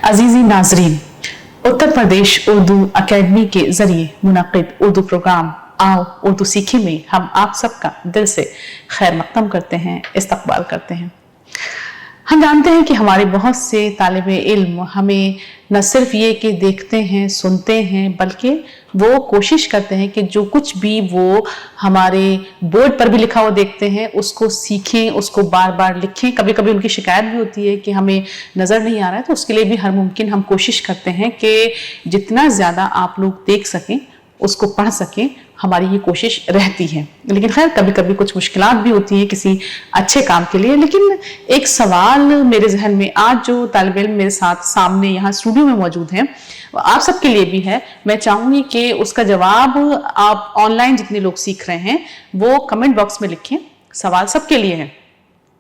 अजीजी नाजरीन, उत्तर प्रदेश उर्दू अकेडमी के जरिए मुनक़िद उर्दू प्रोग्राम आओ उर्दू सीखे में हम आप सबका दिल से खैर मक़दम करते हैं, इस्तक़बाल करते हैं। हम जानते हैं कि हमारे बहुत से तालिबे इल्म हमें न सिर्फ ये कि देखते हैं, सुनते हैं, बल्कि वो कोशिश करते हैं कि जो कुछ भी वो हमारे बोर्ड पर भी लिखा हुआ देखते हैं उसको सीखें, उसको बार बार लिखें। कभी कभी उनकी शिकायत भी होती है कि हमें नज़र नहीं आ रहा है, तो उसके लिए भी हर मुमकिन हम कोशिश करते हैं कि जितना ज़्यादा आप लोग देख सकें, उसको पढ़ सकें, हमारी ये कोशिश रहती है। लेकिन खैर कभी कभी कुछ मुश्किलात भी होती हैं किसी अच्छे काम के लिए। लेकिन एक सवाल मेरे जहन में आज जो तालिब इल्म मेरे साथ सामने यहाँ स्टूडियो में मौजूद हैं, आप सबके लिए भी है। मैं चाहूँगी कि उसका जवाब आप ऑनलाइन जितने लोग सीख रहे हैं वो कमेंट बॉक्स में लिखें। सवाल सबके लिए है,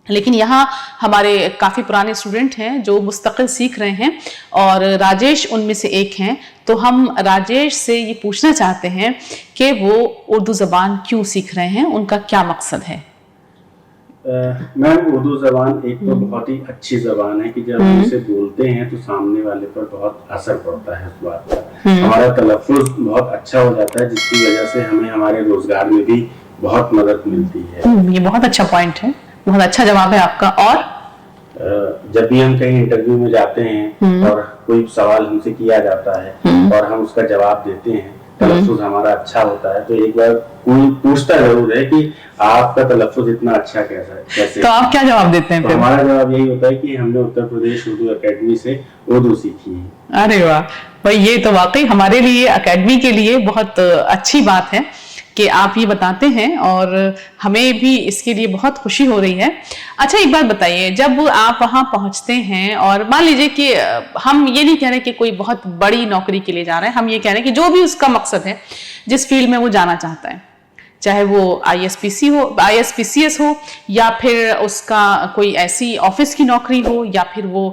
लेकिन यहाँ हमारे काफ़ी पुराने स्टूडेंट हैं जो मुस्तकिल सीख रहे हैं और राजेश उनमें से एक हैं। तो हम राजेश से ये पूछना चाहते हैं कि वो उर्दू ज़बान क्यों सीख रहे हैं, उनका क्या मकसद है। मैम, उर्दू ज़बान एक तो बहुत ही अच्छी ज़बान है कि जब हम इसे बोलते हैं तो सामने वाले पर बहुत असर पड़ता है उस बात का। हमारा तलफ़्फ़ुज़ बहुत अच्छा हो जाता है, जिसकी वजह से हमें हमारे रोज़गार में भी बहुत मदद मिलती है। ये बहुत अच्छा पॉइंट है, बहुत अच्छा जवाब है आपका। और जब भी हम कहीं इंटरव्यू में जाते हैं और कोई सवाल हमसे किया जाता है और हम उसका जवाब देते हैं, तलफ़्फ़ुज़ हमारा अच्छा होता है, तो एक बार कोई पूछता जरूर है कि आपका तलफ़्फ़ुज़ इतना अच्छा कैसे। तो आप क्या जवाब देते हैं तो फिर? हमारा जवाब यही होता है कि हमने उत्तर प्रदेश उर्दू अकेडमी से उर्दू सीखी है। अरे वाह भाई, ये तो वाकई हमारे लिए, अकेडमी के लिए बहुत अच्छी बात है कि आप ये बताते हैं और हमें भी इसके लिए बहुत खुशी हो रही है। अच्छा, एक बात बताइए, जब आप वहाँ पहुँचते हैं और मान लीजिए कि हम ये नहीं कह रहे कि कोई बहुत बड़ी नौकरी के लिए जा रहे हैं, हम ये कह रहे हैं कि जो भी उसका मकसद है, जिस फील्ड में वो जाना चाहता है, चाहे वो ISPC हो, ISPCS हो, या फिर उसका कोई ऐसी ऑफिस की नौकरी हो, या फिर वो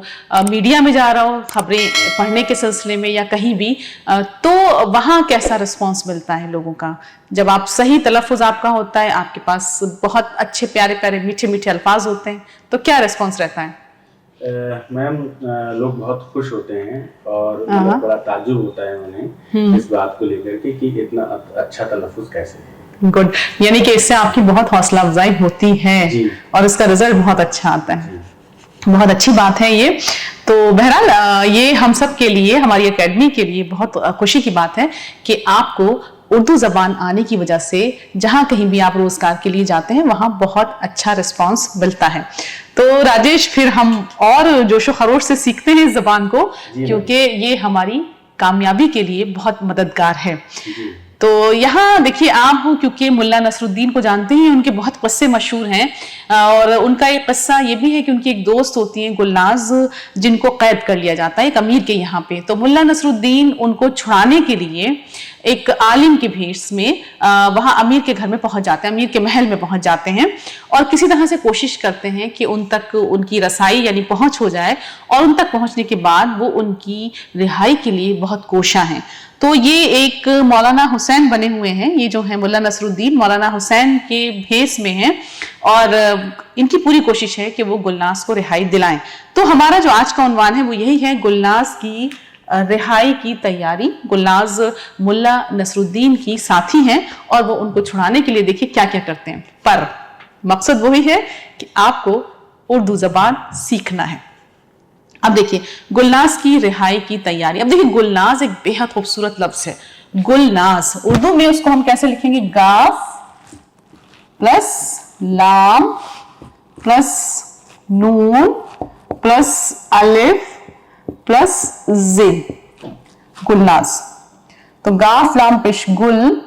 मीडिया में जा रहा हो खबरें पढ़ने के सिलसिले में या कहीं भी, तो वहाँ कैसा रिस्पांस मिलता है लोगों का? जब आप सही तलफ़्फ़ुज़ आपका होता है, आपके पास बहुत अच्छे प्यारे प्यारे मीठे मीठे अल्फाज होते हैं, तो क्या रिस्पांस रहता है? मैम, लोग बहुत खुश होते हैं और बड़ा ताज्जुब होता है उन्हें इस बात को लेकर के कि इतना अच्छा तलफ़्फ़ुज़ कैसे है। गुड, यानी कि इससे आपकी बहुत हौसला अफजाई होती है और इसका रिजल्ट बहुत अच्छा आता है। बहुत अच्छी बात है ये। तो बहरहाल ये हम सब के लिए, हमारी एकेडमी के लिए बहुत खुशी की बात है कि आपको उर्दू ज़बान आने की वजह से जहाँ कहीं भी आप रोजगार के लिए जाते हैं वहाँ बहुत अच्छा रिस्पांस मिलता है। तो राजेश, फिर हम और जोशो खरोश से सीखते हैं इस ज़बान को, क्योंकि ये हमारी कामयाबी के लिए बहुत मददगार है। तो यहाँ देखिए, आप क्योंकि मुल्ला नसरुद्दीन को जानते हैं, उनके बहुत किस्से मशहूर हैं और उनका एक किस्सा ये भी है कि उनकी एक दोस्त होती है गुलनाज, जिनको कैद कर लिया जाता है एक अमीर के यहाँ पे। तो मुल्ला नसरुद्दीन उनको छुड़ाने के लिए एक आलिम के भेष में वहाँ अमीर के घर में पहुंच जाते हैं, अमीर के महल में पहुंच जाते हैं और किसी तरह से कोशिश करते हैं कि उन तक उनकी रसाई यानी पहुंच हो जाए, और उन तक पहुंचने के बाद वो उनकी रिहाई के लिए बहुत कोशा हैं। तो ये एक मौलाना हुसैन बने हुए हैं, ये जो है मुल्ला नसरुद्दीन मौलाना हुसैन के भेष में हैं और इनकी पूरी कोशिश है कि वो गुलनाज को रिहाई दिलाएं। तो हमारा जो आज का उन्वान है वो यही है, गुलनाज की रिहाई की तैयारी। गुलनाज मुल्ला नसरुद्दीन की साथी हैं और वो उनको छुड़ाने के लिए देखिए क्या क्या करते हैं, पर मकसद वही है कि आपको उर्दू ज़बान सीखना है। अब देखिए, गुलनाज की रिहाई की तैयारी। अब देखिए, गुलनाज एक बेहद खूबसूरत लफ्ज है। गुलनाज उर्दू में उसको हम कैसे लिखेंगे? गाफ प्लस लाम प्लस नून प्लस अलिफ प्लस जे, गुलनाज। तो गाफ लाम पेश गुल।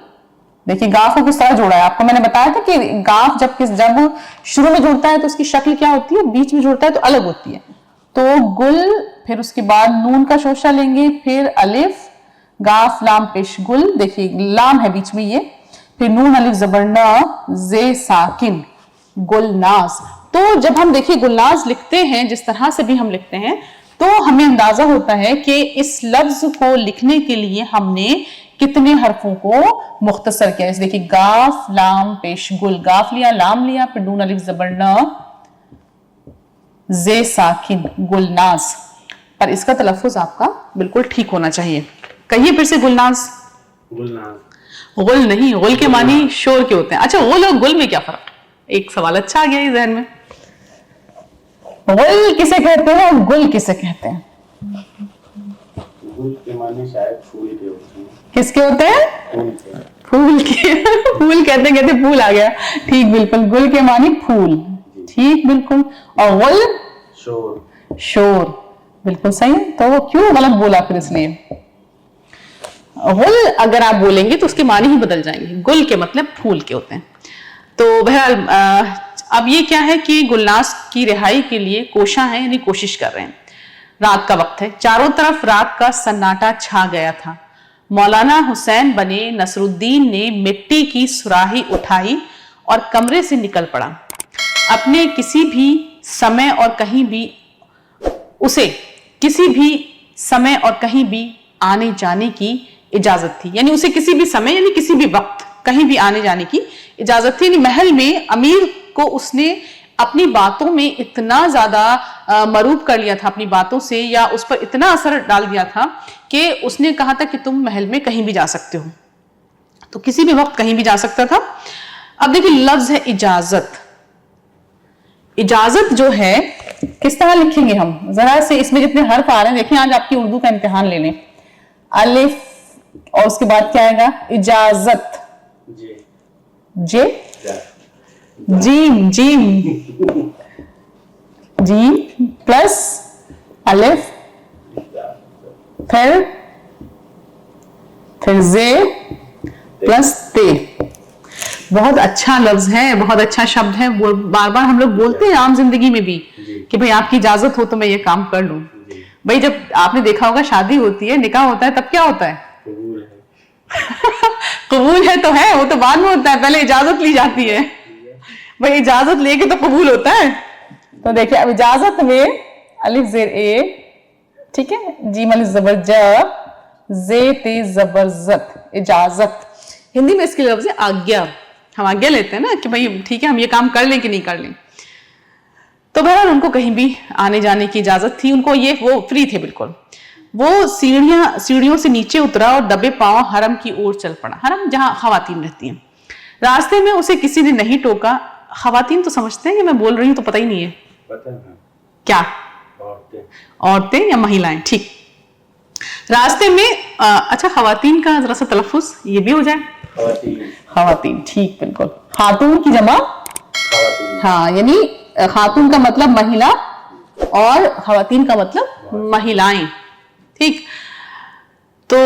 देखिए गाफ को किस तरह जोड़ा है, आपको मैंने बताया था कि गाफ जब शुरू में जुड़ता है तो उसकी शक्ल क्या होती है, बीच में जुड़ता है तो अलग होती है। तो गुल, फिर उसके बाद नून का शोशा लेंगे, फिर अलिफ, गाफ लाम पेश गुल, देखिए लाम है बीच में ये, फिर नून अलिफ जबर न, जे साकिन, गुलनाज। तो जब हम देखिए गुलनाज लिखते हैं, जिस तरह से भी हम लिखते हैं, तो हमें अंदाजा होता है कि इस लफ्ज को लिखने के लिए हमने कितने हरफों को मुख्तसर किया। देखिए गाफ लाम पेश गुल, गाफ लिया, लाम लिया, फिर नून अलिफ जबर न, जे साकिन, गुलनाज। पर इसका तलफ्फुज आपका बिल्कुल ठीक होना चाहिए। कहिए फिर से गुलनाज। गुलनाज। गुल नहीं, गुल के मानी शोर के होते हैं। अच्छा, गुल और गुल में क्या फर्क? एक सवाल अच्छा आ गया ये जहन में। गुल किसे कहते हैं और गुल किसे कहते हैं? गुल के माने शायद फूल के होते हैं। किसके होते हैं? फूल के। फूल कहते फूल आ गया। ठीक, बिल्कुल, गुल के मानी फूल। ठीक, बिल्कुल। और गुल? शोर। शोर, बिल्कुल सही। तो वो क्यों गलत बोला फिर? इसलिए गुल अगर आप बोलेंगे तो उसके मानी ही बदल जाएंगे। गुल के मतलब फूल के होते हैं। तो बहरहाल अब ये क्या है कि गुलनाज की रिहाई के लिए कोशा है, यानी कोशिश कर रहे हैं। रात का वक्त है, चारों तरफ रात का सन्नाटा छा गया था। मौलाना हुसैन बने नसरुद्दीन ने मिट्टी की सुराही उठाई और कमरे से निकल पड़ा। अपने किसी भी समय और कहीं भी उसे किसी भी समय और कहीं भी आने जाने की इजाजत थी, यानी उसे किसी भी समय यानी किसी भी वक्त कहीं भी आने जाने की इजाजत थी। यानी महल में अमीर को उसने अपनी बातों में इतना ज्यादा मरूब कर लिया था, अपनी बातों से, या उस पर इतना असर डाल दिया था कि उसने कहा था कि तुम महल में कहीं भी जा सकते हो, तो किसी भी वक्त कहीं भी जा सकता था। अब देखिए लफ्ज है इजाजत। इजाजत जो है किस तरह लिखेंगे हम? जरा से इसमें जितने हर्फ आ रहे हैं देखिए, आज आपकी उर्दू का इम्तिहान ले लें। अलिफ और उसके बाद क्या आएगा? इजाजत। जे, जीम, जीम, जीम प्लस अलिफ, फिर जे प्लस ते। बहुत अच्छा लफ्ज है, बहुत अच्छा शब्द है। बार बार हम लोग बोलते हैं आम जिंदगी में भी कि भाई आपकी इजाजत हो तो मैं ये काम कर लूं। भाई जब आपने देखा होगा शादी होती है, निकाह होता है, तब क्या होता है? कबूल है तो है, वो तो बाद में होता है, पहले इजाजत ली जाती है। भाई इजाजत लेके तो कबूल होता है। तो देखिए अब इजाजत में अलिफ जेर ए, ठीक है, जीम अलिफ जबर ज, जे ते जबर जत, इजाजत। हिंदी में इसके लफ्ज है आज्ञा। हम आज्ञा लेते हैं ना कि भाई ठीक है हम ये काम कर लें कि नहीं कर लें। तो बहरहाल उनको कहीं भी आने जाने की इजाजत थी, उनको ये वो फ्री थे बिल्कुल। वो सीढ़ियों से नीचे उतरा और दबे पांव हरम की ओर चल पड़ा। हरम जहां खवातीन रहती हैं। रास्ते में उसे किसी ने नहीं टोका। खवातीन तो समझते हैं कि मैं बोल रही हूं तो पता ही नहीं है। पता है क्या? औरतें या महिलाएं। ठीक, रास्ते में अच्छा खवातीन का जरा सा तलफ्फुज ये भी हो जाए। खवातीन, ठीक, बिल्कुल। खातून की जमा हाँ, यानी खातून का मतलब महिला और खवातीन का मतलब महिलाएं। ठीक, तो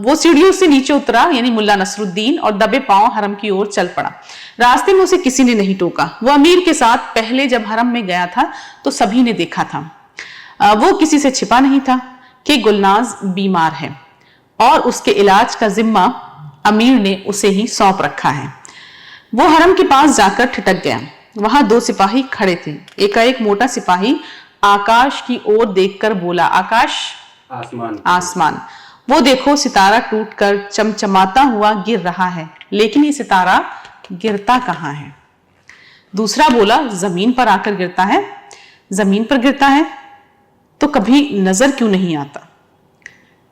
वो सीढ़ियों से नीचे उतरा यानी मुल्ला नसरुद्दीन और दबे पांव हरम की ओर चल पड़ा। रास्ते में उसे किसी ने नहीं टोका। वो अमीर के साथ पहले जब हरम में गया था तो सभी ने देखा था। वो किसी से छिपा नहीं था कि गुलनाज बीमार है और उसके इलाज का जिम्मा अमीर ने उसे ही सौंप रखा है। वो हरम के पास जाकर ठिठक गया। वहां दो सिपाही खड़े थे। एकाएक मोटा सिपाही आकाश की ओर देखकर बोला, आकाश? आसमान। आसमान। वो देखो सितारा टूटकर चमचमाता हुआ गिर रहा है, लेकिन ये सितारा गिरता कहाँ है? दूसरा बोला, जमीन पर आकर गिरता है। जमीन पर गिरता है तो कभी नजर क्यों नहीं आता?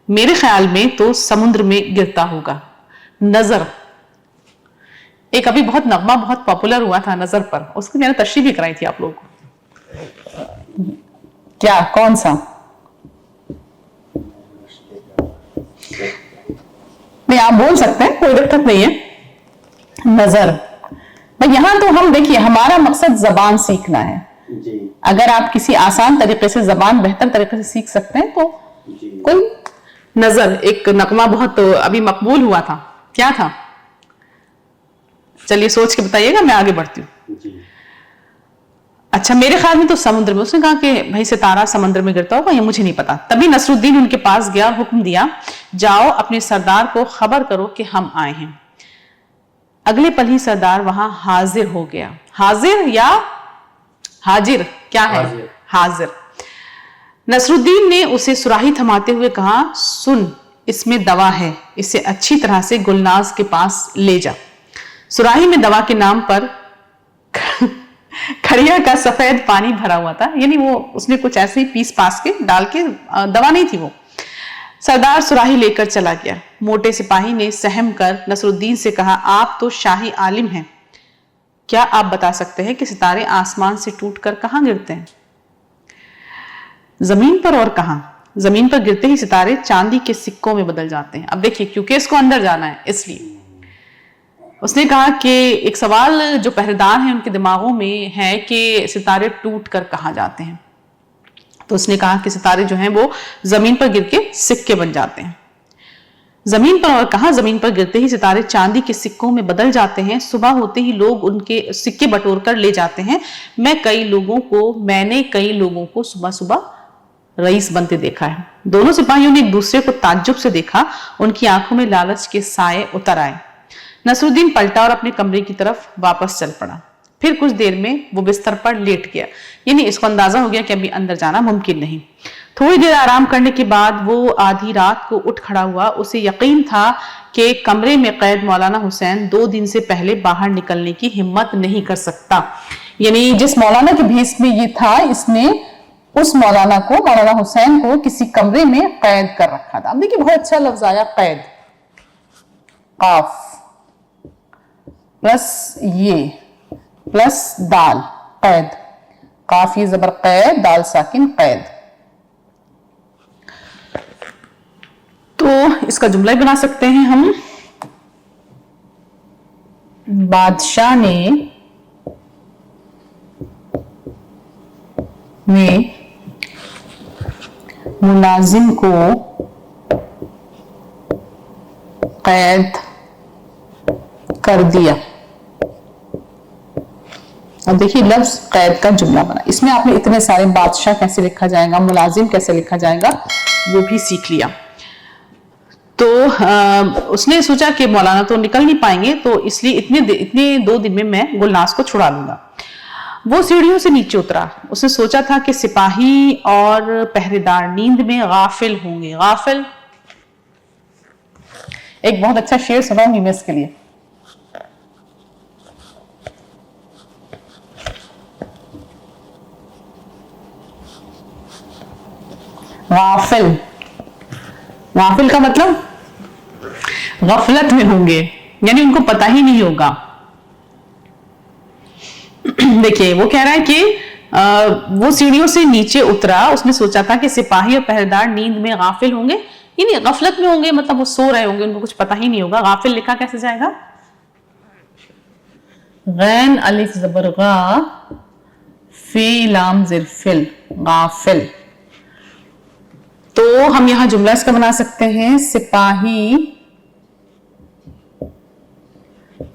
मेरे ख्याल में तो समुद्र में गिरता होगा। नजर एक अभी बहुत नगमा बहुत पॉपुलर हुआ था नजर पर, उसकी मैंने तशरीह भी कराई थी आप लोगों को। क्या, कौन सा? नहीं, आप बोल सकते हैं, कोई दिक्कत नहीं है। नजर भाई यहां तो हम देखिए हमारा मकसद जबान सीखना है जी। अगर आप किसी आसान तरीके से जबान बेहतर तरीके से सीख सकते हैं तो कोई। नजर एक नगमा बहुत अभी मकबूल हुआ था, क्या था? चलिए सोच के बताइएगा, मैं आगे बढ़ती हूँ। अच्छा, मेरे ख्याल में तो समुद्र में। उसने कहा कि भाई सितारा समुद्र में गिरता होगा, ये मुझे नहीं पता। तभी नसरुद्दीन उनके पास गया और हुक्म दिया, जाओ अपने सरदार को खबर करो कि हम आए हैं। अगले पल ही सरदार वहां हाजिर हो गया। हाजिर या हाजिर, क्या है? हाजिर। नसरुद्दीन ने उसे सुराही थमाते हुए कहा, सुन, इसमें दवा है, इसे अच्छी तरह से गुलनाज के पास ले जा। सुराही में दवा के नाम पर खड़िया का सफेद पानी भरा हुआ था, यानी वो उसने कुछ ऐसे ही पीस पास के डाल के, दवा नहीं थी वो। सरदार सुराही लेकर चला गया। मोटे सिपाही ने सहम कर नसरुद्दीन से कहा, आप तो शाही आलिम हैं, क्या आप बता सकते हैं कि सितारे आसमान से टूटकर कहां गिरते हैं? जमीन पर, और कहां? जमीन पर गिरते ही सितारे चांदी के सिक्कों में बदल जाते हैं। अब देखिए, क्योंकि इसको अंदर जाना है इसलिए उसने कहा कि एक सवाल जो पहरेदार हैं उनके दिमागों में है कि सितारे टूट कर कहां जाते हैं। तो उसने कहा कि सितारे जो हैं वो जमीन पर गिर के सिक्के बन जाते हैं। जमीन पर, और कहां? जमीन पर गिरते ही सितारे चांदी के सिक्कों में बदल जाते हैं। सुबह होते ही लोग उनके सिक्के बटोर कर ले जाते हैं। मैंने कई लोगों को सुबह सुबह रईस बनते देखा है। दोनों सिपाहियों ने एक दूसरे को ताज्जुब से देखा। उनकी आंखों में लालच के साए उतर आए। नसरुद्दीन पलटा और अपने कमरे की तरफ वापस चल पड़ा। फिर कुछ देर में वो बिस्तर पर लेट गया, यानी इसको अंदाजा हो गया कि अभी अंदर जाना मुमकिन नहीं। थोड़ी देर आराम करने के बाद वो आधी रात को उठ खड़ा हुआ। उसे यकीन था कि कमरे में कैद मौलाना हुसैन 2 दिन से पहले बाहर निकलने की हिम्मत नहीं कर सकता। यानी जिस मौलाना के भेष में ये था, इसने उस मौलाना हुसैन को किसी कमरे में कैद कर रखा था। अब देखिए, बहुत अच्छा लफ्ज आया, कैद, काफ प्लस ये प्लस दाल, कैद, काफ ये जबर कैद, दाल साकिन कैद। तो इसका जुमला ही बना सकते हैं हम। बादशाह ने मुलाजिम को कैद कर दिया। अब देखिए, लफ्ज कैद का जुमला बना। इसमें आपने इतने सारे बादशाह कैसे लिखा जाएगा, मुलाजिम कैसे लिखा जाएगा, वो भी सीख लिया। तो उसने सोचा कि मौलाना तो निकल नहीं पाएंगे, तो इसलिए इतने 2 दिन में मैं गुलनाज को छुड़ा लूंगा। वो सीढ़ियों से नीचे उतरा। उसने सोचा था कि सिपाही और पहरेदार नींद में गाफिल होंगे। गाफिल एक बहुत अच्छा शेर सुनाऊंगी मैं इसके लिए। गाफिल, गाफिल का मतलब गफलत में होंगे, यानी उनको पता ही नहीं होगा। देखिए, वो कह रहा है कि वो सीढ़ियों से नीचे उतरा। उसने सोचा था कि सिपाही और पहरेदार नींद में गाफिल होंगे, यानी गफलत में होंगे, मतलब वो सो रहे होंगे, उनको कुछ पता ही नहीं होगा। गाफिल लिखा कैसे जाएगा? गैन अलिफ जबर गा, फी लाम जिर फिल, गाफिल। तो हम यहां जुमला इसका बना सकते हैं, सिपाही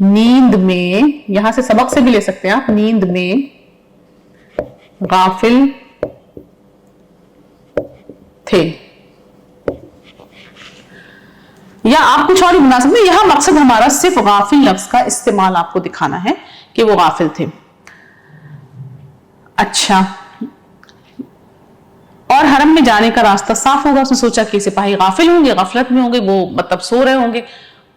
नींद में, यहां से सबक से भी ले सकते हैं आप, नींद में गाफिल थे। या आप कुछ और ही बना सकते हैं। यहां मकसद हमारा सिर्फ गाफिल लफ्ज का इस्तेमाल आपको दिखाना है कि वो गाफिल थे। अच्छा, और हरम में जाने का रास्ता साफ होगा। उसने सोचा कि सिपाही गाफिल होंगे, गफलत में होंगे, वो मतलब सो रहे होंगे,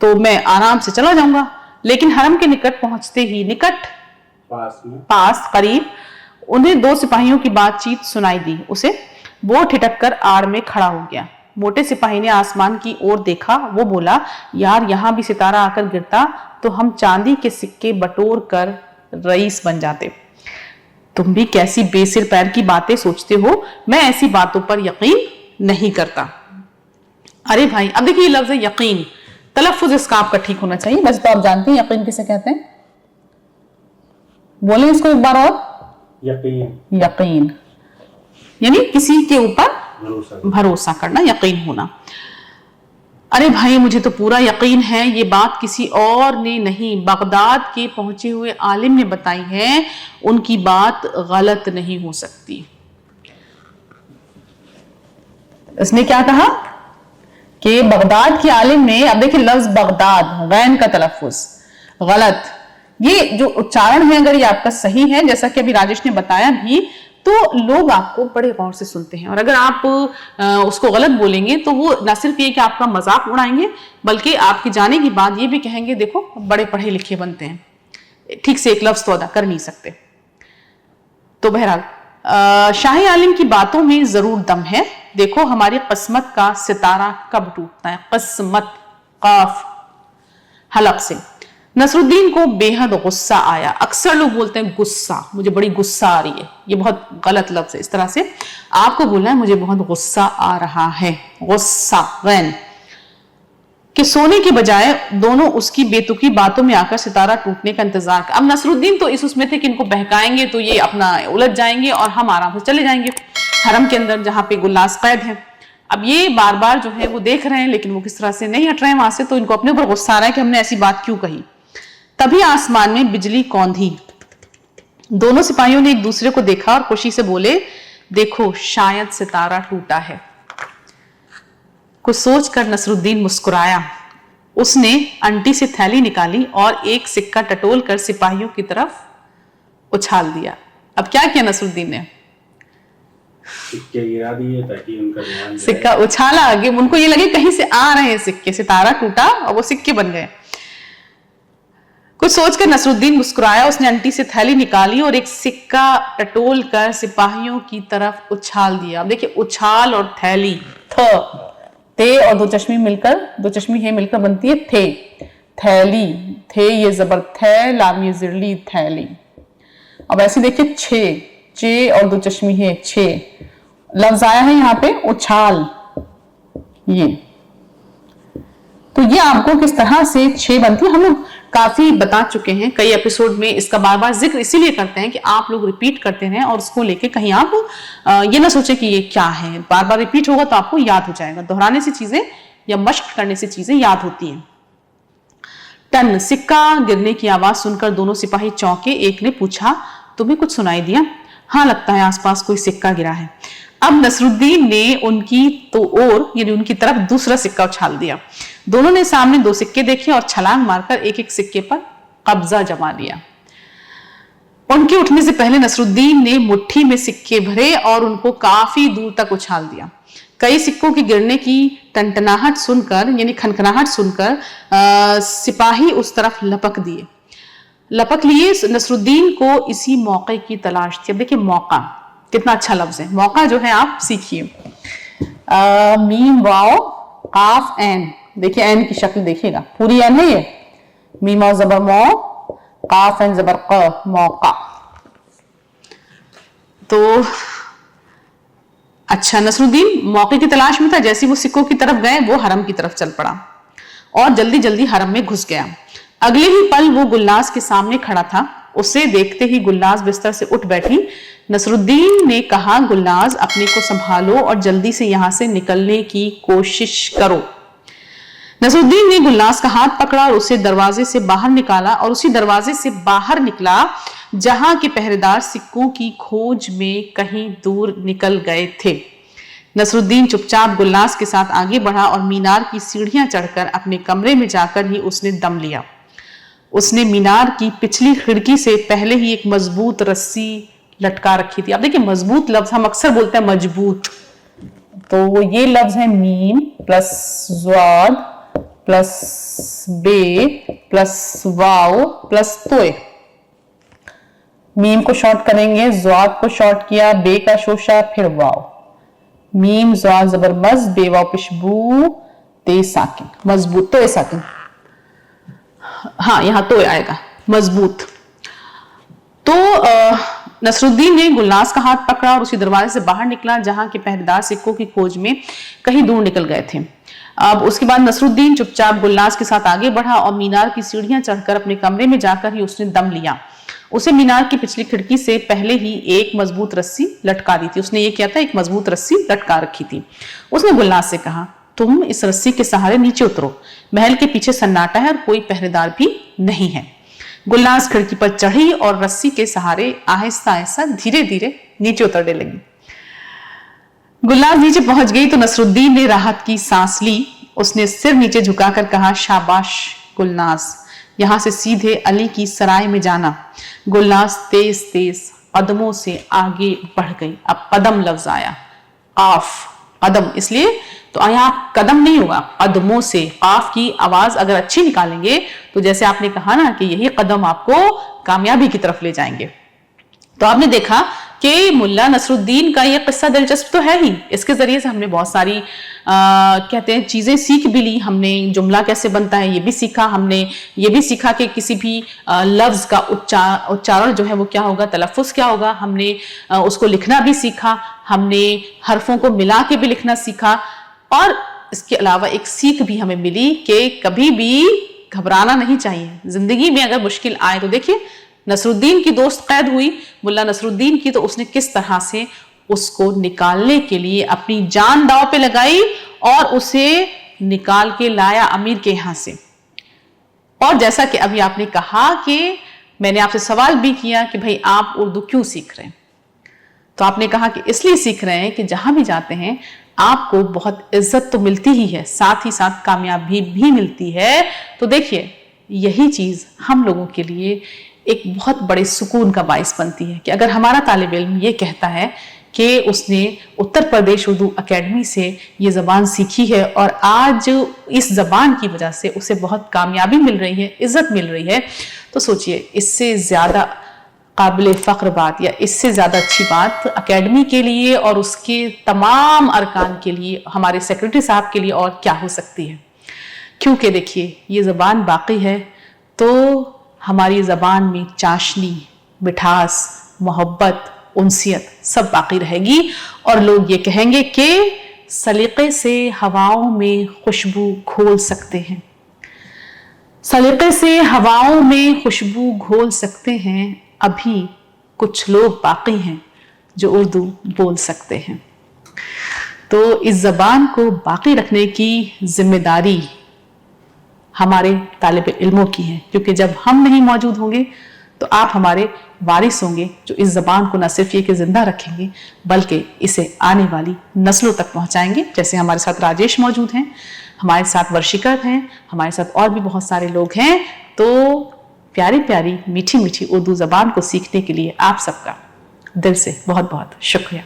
तो मैं आराम से चला जाऊंगा। लेकिन हरम के निकट पहुंचते ही, निकट पास करीब, उन्हें 2 सिपाहियों की बातचीत सुनाई दी। उसे वो ठिठक कर आड़ में खड़ा हो गया। मोटे सिपाही ने आसमान की ओर देखा। वो बोला, यार, यहां भी सितारा आकर गिरता तो हम चांदी के सिक्के बटोर कर रईस बन जाते। तुम भी कैसी बेसिर पैर की बातें सोचते हो, मैं ऐसी बातों पर यकीन नहीं करता। अरे भाई, अब देखिए लफ्ज है यकीन, तलफ्फुज इसका आपका ठीक होना चाहिए। वैसे तो आप जानते हैं यकीन किसे कहते हैं, बोले इसको एक बार और। यकीन, यकीन यानी किसी के ऊपर भरोसा करना, यकीन होना। अरे भाई, मुझे तो पूरा यकीन है ये बात किसी और ने नहीं, बगदाद के पहुंचे हुए आलिम ने बताई है। उनकी बात गलत नहीं हो सकती। इसने क्या कहा कि बगदाद के आलिम ने, अब देखिए लफ्ज बगदाद, गैन का तलफ्फुज गलत, ये जो उच्चारण है अगर ये आपका सही है, जैसा कि अभी राजेश ने बताया भी, तो लोग आपको बड़े गौर से सुनते हैं। और अगर आप उसको गलत बोलेंगे तो वो न सिर्फ ये कि आपका मजाक उड़ाएंगे, बल्कि आपके जाने की बाद ये भी कहेंगे, देखो बड़े पढ़े लिखे बनते हैं, ठीक से एक लफ्ज तो अदा कर नहीं सकते। तो बहरहाल शाही आलिम की बातों में जरूर दम है। देखो हमारी किस्मत का सितारा कब टूटता है, किस्मत काफ हलक से। नसरुद्दीन को बेहद गुस्सा आया। अक्सर लोग बोलते हैं गुस्सा, मुझे बड़ी गुस्सा आ रही है, ये बहुत गलत लफ्ज है। इस तरह से आपको बोलना है मुझे बहुत गुस्सा आ रहा है, गुस्सा गैन, कि सोने के बजाय दोनों उसकी बेतुकी बातों में आकर सितारा टूटने का इंतजार कर। अब नसरुद्दीन तो इस उसमें थे कि इनको बहकाएंगे तो ये अपना उलझ जाएंगे और हम आराम से चले जाएंगे हरम के अंदर जहां पे गुल्लास कैद है। अब ये बार बार जो है वो देख रहे हैं लेकिन वो किस तरह से नहीं हट रहे हैं वहां से, तो इनको अपने ऊपर गुस्सा आ रहा है कि हमने ऐसी बात क्यों कही। तभी आसमान में बिजली कौंधी। दोनों सिपाहियों ने एक दूसरे को देखा और खुशी से बोले, देखो शायद सितारा टूटा है। कुछ सोचकर नसरुद्दीन मुस्कुराया। उसने अंटी से थैली निकाली और एक सिक्का टटोल कर सिपाहियों की तरफ उछाल दिया। अब क्या किया नसरुद्दीन ने? सिक्के गिरा दिए ताकि उनका ध्यान सिक्का उछाला आगे, उनको ये लगे कहीं से आ रहे हैं सिक्के, सितारा टूटा और वो सिक्के बन गए। कुछ सोचकर नसरुद्दीन मुस्कुराया। उसने अंटी से थैली निकाली और एक सिक्का टटोल कर सिपाहियों की तरफ उछाल दिया। अब देखिए उछाल और थैली, थे और दो चश्मी है मिलकर बनती है थे, थैली, थे ये जबर थे, लाम ये जिरली थैली। अब ऐसे देखिए चे और दो चश्मी है छे, लफ्ज आया है यहाँ पे उछाल। ये तो ये आपको किस तरह से छे बनती है हम लोग काफी बता चुके हैं कई एपिसोड में। इसका बार बार जिक्र इसीलिए करते हैं कि आप लोग रिपीट करते रहें और उसको लेके कहीं आप ये ना सोचे कि ये क्या है। बार बार रिपीट होगा तो आपको याद हो जाएगा। दोहराने से चीजें या मशक करने से चीजें याद होती हैं। टन, सिक्का गिरने की आवाज सुनकर दोनों सिपाही चौंके। एक ने पूछा, तुम्हें कुछ सुनाई दिया? हाँ, लगता है आसपास कोई सिक्का गिरा है। अब नसरुद्दीन ने उनकी तो ओर यानी उनकी तरफ दूसरा सिक्का उछाल दिया। दोनों ने सामने दो सिक्के देखे और छलांग मारकर एक एक सिक्के पर कब्जा जमा लिया। उनके उठने से पहले नसरुद्दीन ने मुट्ठी में सिक्के भरे और उनको काफी दूर तक उछाल दिया। कई सिक्कों के गिरने की टनटनाहट सुनकर यानी खनखनाहट सुनकर सिपाही उस तरफ लपक लिए। नसरुद्दीन को इसी मौके की तलाश थी। अब देखिए मौका कितना अच्छा लफ्ज है, मौका जो है आप सीखिए। मीम वाओ काफ एन, देखिए एन की शक्ल देखिएगा, पूरी एन है ये, मीम और जबर मौ, काफ एन जबर क, मौका। तो अच्छा, नसरुद्दीन मौके की तलाश में था। जैसे वो सिक्कों की तरफ गए वो हरम की तरफ चल पड़ा और जल्दी जल्दी हरम में घुस गया। अगले ही पल वो गुल्लास के सामने खड़ा था। उसे देखते ही गुल्लास बिस्तर से उठ बैठी। नसरुद्दीन ने कहा, गुल्लास अपने को संभालो और जल्दी से यहां से निकलने की कोशिश करो। नसरुद्दीन ने गुल्लास का हाथ पकड़ा और उसे दरवाजे से बाहर निकाला और उसी दरवाजे से बाहर निकला जहां के पहरेदार सिक्कों की खोज में कहीं दूर निकल गए थे। नसरुद्दीन चुपचाप गुल्लास के साथ आगे बढ़ा और मीनार की सीढ़ियां चढ़कर अपने कमरे में जाकर ही उसने दम लिया। उसने मीनार की पिछली खिड़की से पहले ही एक मजबूत रस्सी लटका रखी थी। अब देखिए मजबूत लफ्ज हम अक्सर बोलते हैं मजबूत, तो ये लफ्ज है मीम प्लस ज़ाद प्लस बे प्लस वाव प्लस तोए। मीम को शॉर्ट करेंगे, ज़ाद को शॉर्ट किया, बे का शोशा, फिर वाव। मीम ज़ाद जबर मज, बे वाव पिशबू, ते साकिन, मजबूत, तोए साकिन। हाँ, यहां तो आएगा मजबूत। तो नसरुद्दीन ने गुल्लास का हाथ पकड़ा और उसी दरवाजे से बाहर निकला जहां के पहरेदार सिक्कों की खोज में कहीं दूर निकल गए थे। अब उसके बाद नसरुद्दीन चुपचाप गुल्लास के साथ आगे बढ़ा और मीनार की सीढ़ियां चढ़कर अपने कमरे में जाकर ही उसने दम लिया। उसे मीनार की पिछली खिड़की से पहले ही एक मजबूत रस्सी लटका दी थी। उसने ये किया था, एक मजबूत रस्सी लटका रखी थी। उसने गुल्लास से कहा, तुम इस रस्सी के सहारे नीचे उतरो। महल के पीछे सन्नाटा है और कोई पहरेदार भी नहीं है। गुल्लास खिड़की पर चढ़ी और रस्सी के सहारे आहिस्ता आहिस्ता धीरे धीरे नीचे उतरने लगी। गुल्लास नीचे पहुंच गई तो नसरुद्दीन ने राहत की सांस ली। उसने सिर नीचे झुकाकर कहा, शाबाश गुल्लास, यहां से सीधे अली की सराय में जाना। गुल्लास तेज तेज कदमों से आगे बढ़ गई। अब कदम लफ्ज आया, काफ कदम, इसलिए तो यहाँ कदम नहीं होगा, कदमों से। काफ की आवाज अगर अच्छी निकालेंगे तो जैसे आपने कहा ना कि यही कदम आपको कामयाबी की तरफ ले जाएंगे। तो आपने देखा कि मुल्ला नसरुद्दीन का ये किस्सा दिलचस्प तो है ही, इसके जरिए से हमने बहुत सारी कहते हैं चीजें सीख भी ली। हमने जुमला कैसे बनता है ये भी सीखा, हमने ये भी सीखा कि किसी भी लफ्ज का उच्चारण जो है वो क्या होगा, तलफ़ुज़ क्या होगा। हमने उसको लिखना भी सीखा, हमने हरफों को मिला के भी लिखना सीखा। और इसके अलावा एक सीख भी हमें मिली कि कभी भी घबराना नहीं चाहिए। जिंदगी में अगर मुश्किल आए तो देखिए नसरुद्दीन की दोस्त कैद हुई, मुल्ला नसरुद्दीन की, तो उसने किस तरह से उसको निकालने के लिए अपनी जान दांव पे लगाई और उसे निकाल के लाया अमीर के यहां से। और जैसा कि अभी आपने कहा कि मैंने आपसे सवाल भी किया कि भाई आप उर्दू क्यों सीख रहे हैं, तो आपने कहा कि इसलिए सीख रहे हैं कि जहां भी जाते हैं आपको बहुत इज्जत तो मिलती ही है, साथ ही साथ कामयाबी भी मिलती है। तो देखिए यही चीज हम लोगों के लिए एक बहुत बड़े सुकून का बाइस बनती है कि अगर हमारा तालिब इल्म ये कहता है कि उसने उत्तर प्रदेश उर्दू अकेडमी से ये ज़बान सीखी है और आज इस ज़बान की वजह से उसे बहुत कामयाबी मिल रही है, इज्जत मिल रही है, तो सोचिए इससे ज़्यादा काबिल फ़ख्र बात या इससे ज़्यादा अच्छी बात अकेडमी के लिए और उसके तमाम अरकान के लिए, हमारे सेक्रेटरी साहब के लिए और क्या हो सकती है। क्योंकि देखिए ये ज़बान बाकी है तो हमारी ज़बान में चाशनी, मिठास, मोहब्बत, उनसियत सब बाकी रहेगी और लोग ये कहेंगे कि सलीके से हवाओं में खुशबू घोल सकते हैं, सलीके से हवाओं में खुशबू घोल सकते हैं, अभी कुछ लोग बाकी हैं जो उर्दू बोल सकते हैं। तो इस ज़बान को बाकी रखने की जिम्मेदारी हमारे तालिब इल्मों की है, क्योंकि जब हम नहीं मौजूद होंगे तो आप हमारे वारिस होंगे जो इस ज़बान को न सिर्फ ये कि जिंदा रखेंगे बल्कि इसे आने वाली नस्लों तक पहुंचाएंगे। जैसे हमारे साथ राजेश मौजूद हैं, हमारे साथ वर्षिकर हैं, हमारे साथ और भी बहुत सारे लोग हैं। तो प्यारी प्यारी मीठी मीठी उर्दू ज़बान को सीखने के लिए आप सबका दिल से बहुत बहुत शुक्रिया।